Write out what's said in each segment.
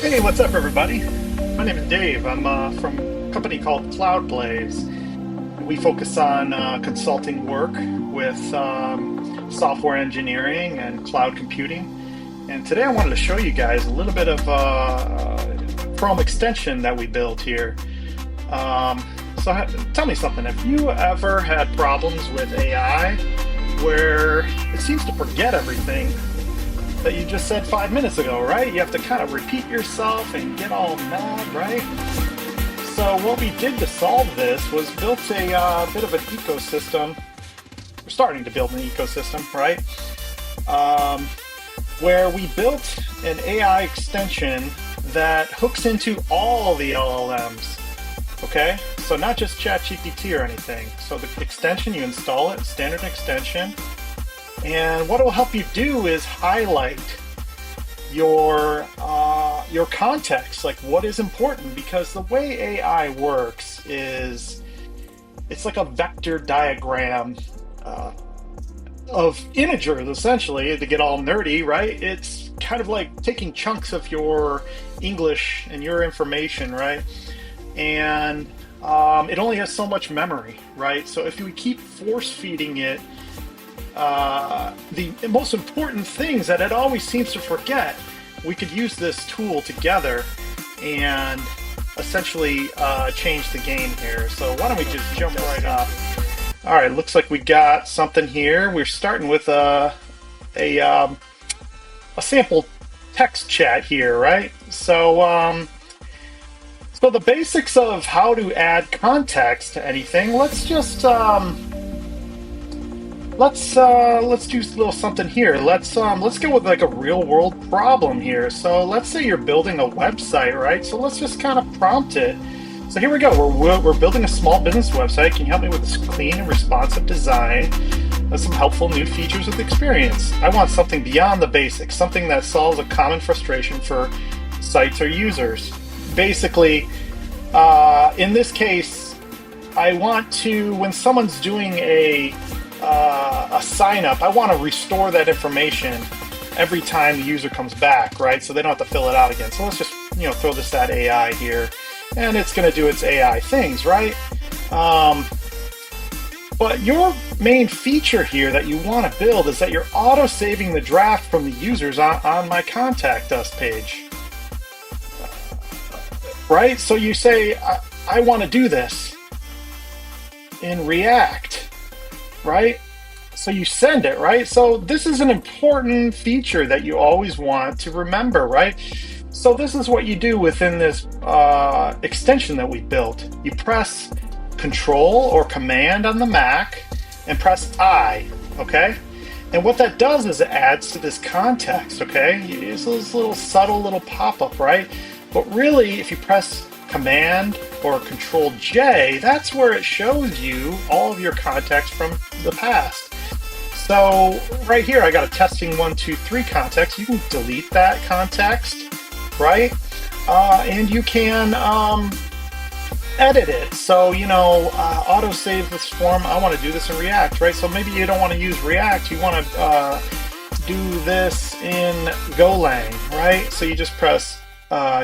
Hey, what's up, everybody? My name is Dave. I'm from a company called Cloud. We focus on consulting work with software engineering and cloud computing. And today I wanted to show you guys a little bit of Chrome extension that we built here. Tell me something. Have you ever had problems with AI where it seems to forget everything that you just said 5 minutes ago, right? You have to kind of repeat yourself and get all mad, right? So what we did to solve this was built a bit of an ecosystem. We're starting to build an ecosystem, right? Where we built an AI extension that hooks into all the LLMs, okay? So not just ChatGPT or anything. So the extension, you install it, standard extension, and what it will help you do is highlight your context, like what is important, because the way AI works is it's like a vector diagram of integers, essentially, to get all nerdy, right? It's kind of like taking chunks of your English and your information, right? And it only has so much memory, right? So if we keep force feeding it the most important things that it always seems to forget, we could use this tool together and essentially change the game here. So why don't we just jump right up? All right, looks like we got something here. We're starting with a sample text chat here, right? So so the basics of how to add context to anything. Let's just let's do a little something here. Let's go with like a real world problem here. So let's say you're building a website, right? So let's just kind of prompt it. So here we go. We're building a small business website. Can you help me with this clean and responsive design with some helpful new features with experience? I want something beyond the basics, something that solves a common frustration for sites or users. Basically, in this case, I want to, when someone's doing a sign up, I want to restore that information every time the user comes back, right? So they don't have to fill it out again. So let's just, throw this at AI here, and it's going to do its AI things, right? But your main feature here that you want to build is that you're auto-saving the draft from the users on my contact us page, right? So you say, I want to do this in React, right? So you send it, right? So this is an important feature that you always want to remember, right? So this is what you do within this extension that we built. You press Control or Command on the Mac and press I, okay? And what that does is it adds to this context, okay? It's this little subtle little pop-up, right? But really, if you press Command or Control J, that's where it shows you all of your context from the past. So right here, I got a testing 1, 2, 3 context. You can delete that context, right? And you can edit it. So, auto-save this form. I want to do this in React, right? So maybe you don't want to use React. You want to do this in Golang, right? So you just press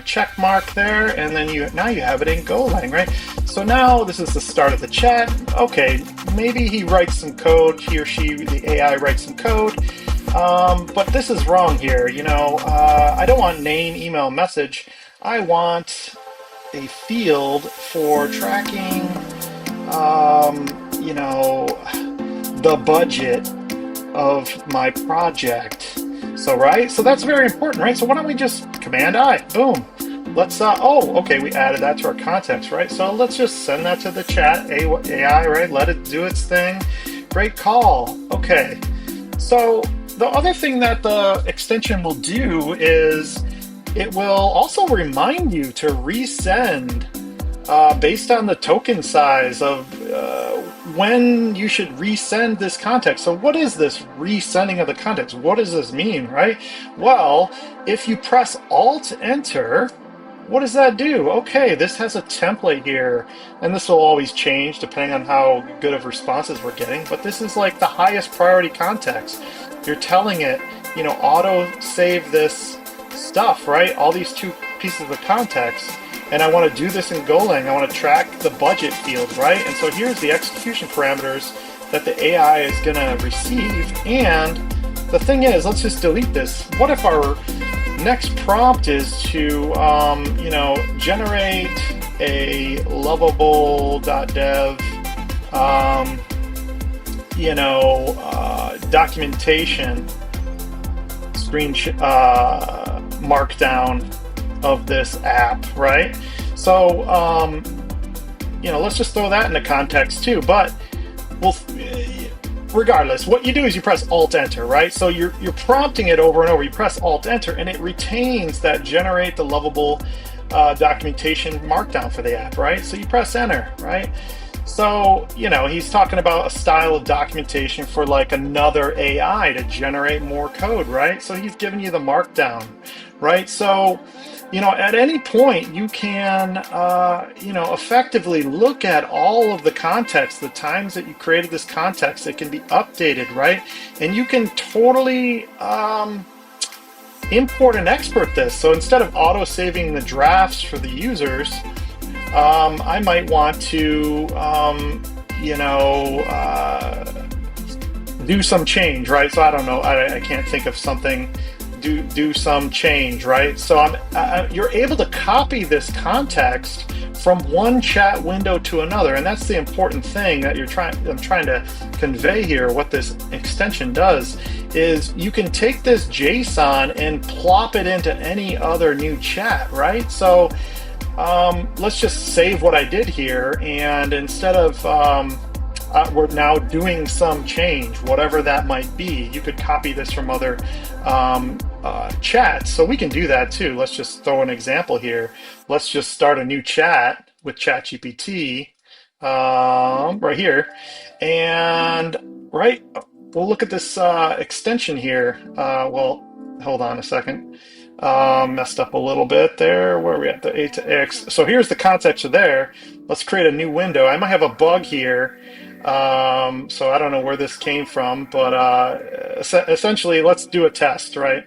check mark there, and then now you have it in Golang, right? So now this is the start of the chat. Okay, maybe he writes some code, he or she, the AI writes some code, but this is wrong here. I don't want name, email, message. I want a field for tracking, the budget of my project. So, right? So that's very important, right? So why don't we just Command I, boom. Let's, okay, we added that to our context, right? So let's just send that to the chat, AI, right? Let it do its thing. Great call. Okay. So the other thing that the extension will do is it will also remind you to resend based on the token size of when you should resend this context. So what is this resending of the context? What does this mean, right? Well, if you press Alt-Enter, what does that do? Okay, this has a template here, and this will always change depending on how good of responses we're getting, but this is like the highest priority context. You're telling it, auto save this stuff, right? All these two pieces of context, and I want to do this in Golang. I want to track the budget field, right? And so here's the execution parameters that the AI is going to receive. And the thing is, let's just delete this. What if our next prompt is to, generate a lovable.dev, documentation markdown of this app, right? So, let's just throw that into context too. But regardless, what you do is you press Alt-Enter, right? So you're prompting it over and over. You press Alt-Enter, and it retains that generate the lovable documentation markdown for the app, right? So you press Enter, right? So, he's talking about a style of documentation for like another AI to generate more code, right? So he's giving you the markdown, right? So, at any point you can, effectively look at all of the context, the times that you created this context. It can be updated, right? And you can totally import and export this. So instead of auto-saving the drafts for the users, I might want to, do some change, right? So I don't know, I can't think of something. Do some change, right? So you're able to copy this context from one chat window to another, and that's the important thing that I'm trying to convey here. What this extension does is you can take this JSON and plop it into any other new chat, right? So let's just save what I did here, and instead of we're now doing some change, whatever that might be. You could copy this from other chats, so we can do that too. Let's just throw an example here. Let's just start a new chat with ChatGPT right here, and we'll look at this extension here. Well, hold on a second. Messed up a little bit there. Where are we at? The A to X. So here's the context of there. Let's create a new window. I might have a bug here. So I don't know where this came from, but essentially let's do a test, right?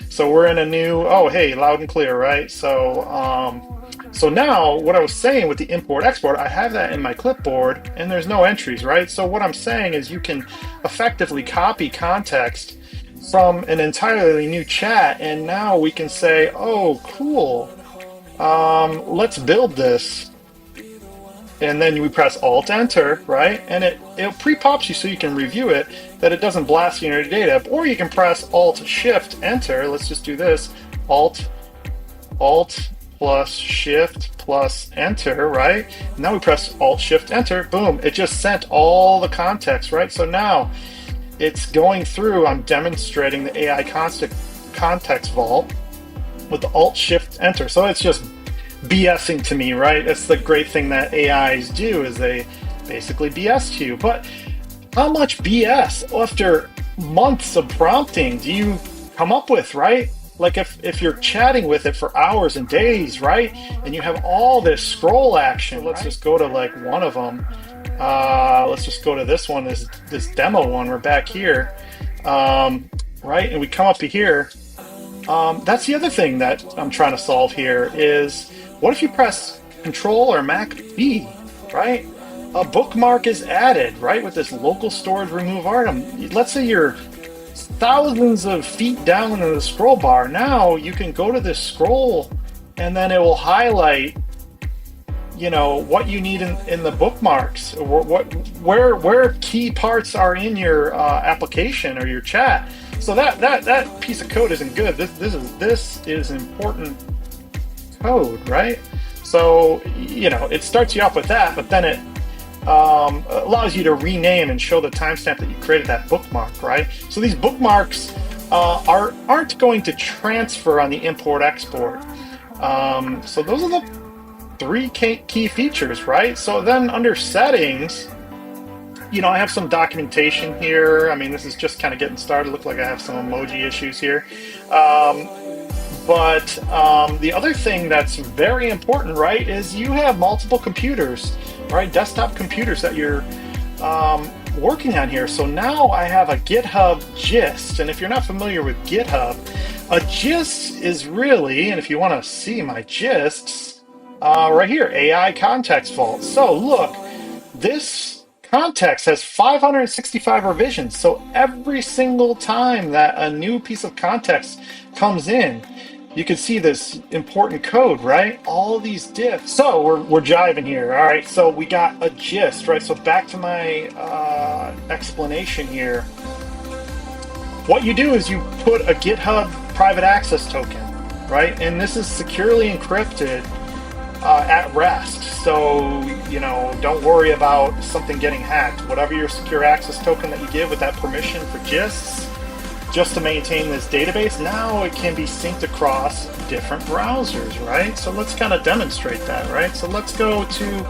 So we're in a new, oh, hey, loud and clear, right? So now what I was saying with the import export, I have that in my clipboard and there's no entries, right? So what I'm saying is you can effectively copy context from an entirely new chat, and now we can say, oh, cool, let's build this. And then we press Alt-Enter, right? And it pre-pops you so you can review it, that it doesn't blast you in your data. Or you can press Alt-Shift-Enter. Let's just do this. Alt plus Shift plus Enter, right? Now we press Alt-Shift-Enter. Boom. It just sent all the context, right? So now it's going through. I'm demonstrating the AI context vault with the Alt-Shift-Enter. So it's just BSing to me, right? That's the great thing that AIs do, is they basically BS to you. But how much BS after months of prompting do you come up with, right? Like if you're chatting with it for hours and days, right? And you have all this scroll action. Let's just go to like one of them. Let's just go to this one, this demo one. We're back here, right? And we come up to here. That's the other thing that I'm trying to solve here is, what if you press Control or Mac B, right? A bookmark is added, right, with this local storage remove item. Let's say you're thousands of feet down in the scroll bar. Now you can go to this scroll, and then it will highlight, what you need in the bookmarks, or where key parts are in your application or your chat. So that piece of code isn't good. This is important code, right? So it starts you off with that, but then it allows you to rename and show the timestamp that you created that bookmark, right? So these bookmarks aren't going to transfer on the import export. So those are the three key features, right? So then under settings, I have some documentation here. I mean, this is just kind of getting started. Look like I have some emoji issues here. But the other thing that's very important, right, is you have multiple computers, right? Desktop computers that you're working on here. So now I have a GitHub gist. And if you're not familiar with GitHub, A gist is really, and if you want to see my gists, right here, AI context vault. So look, this context has 565 revisions. So every single time that a new piece of context comes in, you can see this important code, right? All these diffs. So we're jiving here. All right, so we got a gist, right? So back to my explanation here. What you do is you put a GitHub private access token, right? And this is securely encrypted at rest. So, don't worry about something getting hacked. Whatever your secure access token that you give with that permission for gists, just to maintain this database, now it can be synced across different browsers, right? So let's kind of demonstrate that, right? So let's go to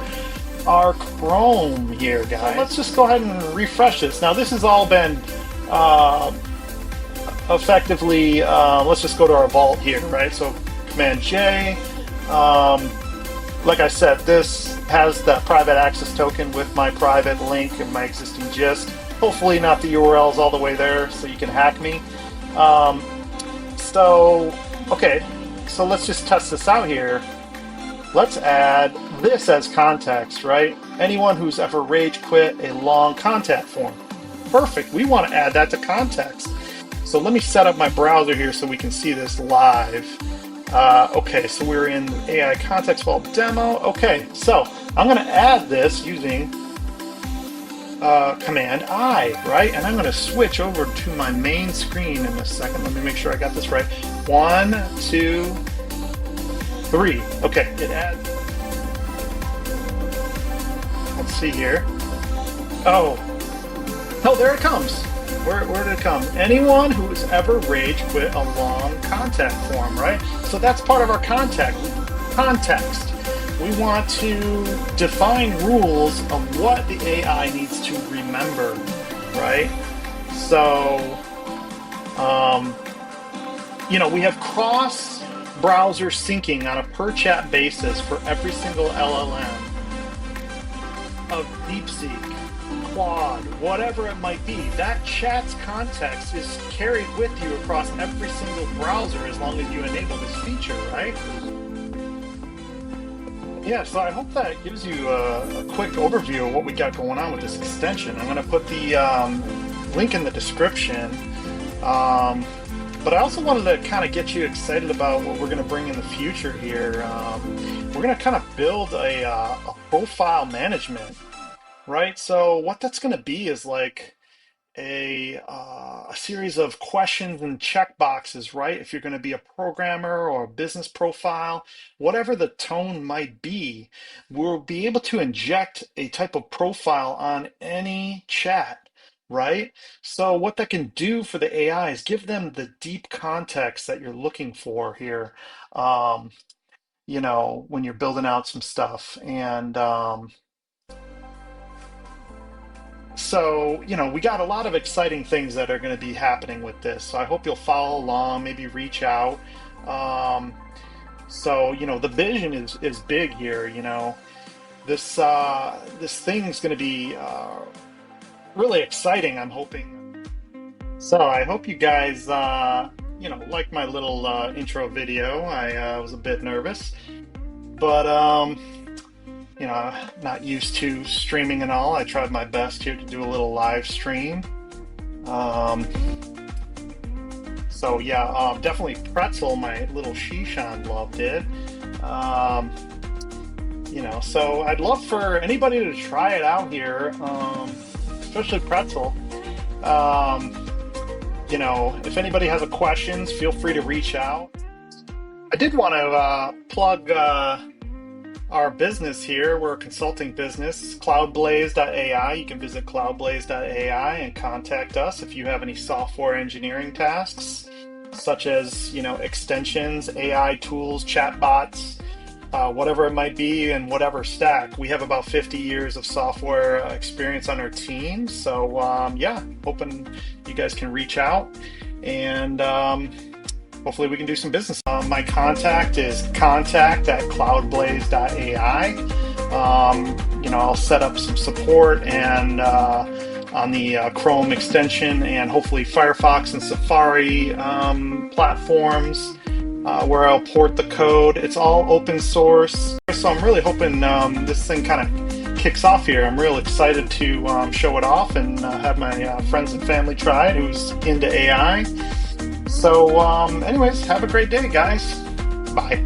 our Chrome here, guys. So let's just go ahead and refresh this. Now this has all been effectively, let's just go to our vault here, right? So Command J. Like I said, this has the private access token with my private link and my existing gist. Hopefully not the URLs all the way there so you can hack me. Okay, so let's just test this out here. Let's add this as context, right? Anyone who's ever rage quit a long contact form. Perfect, we want to add that to context. So let me set up my browser here so we can see this live. Okay, so we're in AI context vault demo. Okay, so I'm going to add this using Command I, right? And I'm going to switch over to my main screen in a second. Let me make sure I got this right. 1, 2, 3. Okay, it adds. Let's see here. Oh, there it comes. Where did it come? Anyone who has ever rage quit a long contact form, right? So that's part of our context. We want to define rules of what the AI needs to remember, right? So, we have cross-browser syncing on a per-chat basis for every single LLM of DeepSeek, Claude, whatever it might be. That chat's context is carried with you across every single browser as long as you enable this feature, right? Yeah, so I hope that gives you a quick overview of what we got going on with this extension. I'm going to put the link in the description. But I also wanted to kind of get you excited about what we're going to bring in the future here. We're going to kind of build a profile management, right? So what that's going to be is like a series of questions and checkboxes, right? If you're going to be a programmer or a business profile, whatever the tone might be, we'll be able to inject a type of profile on any chat, right? So what that can do for the AI is give them the deep context that you're looking for here, when you're building out some stuff. And so, we got a lot of exciting things that are going to be happening with this. So I hope you'll follow along, maybe reach out. So, the vision is big here, This thing's going to be really exciting, I'm hoping. So I hope you guys, like my little intro video. I was a bit nervous, but not used to streaming and all. I tried my best here to do a little live stream. So yeah, definitely Pretzel, my little Shishan, loved it. So I'd love for anybody to try it out here, especially Pretzel. If anybody has a questions, feel free to reach out. I did want to plug our business here. We're a consulting business, cloudblaze.ai. You can visit cloudblaze.ai and contact us if you have any software engineering tasks, such as, extensions, AI tools, chatbots, whatever it might be, and whatever stack. We have about 50 years of software experience on our team. So yeah, hoping you guys can reach out, and hopefully we can do some business. My contact is contact@cloudblaze.ai. I'll set up some support and on the Chrome extension, and hopefully Firefox and Safari platforms where I'll port the code. It's all open source, so I'm really hoping this thing kind of kicks off here. I'm real excited to show it off and have my friends and family try it who's into AI. So anyways, have a great day, guys. Bye.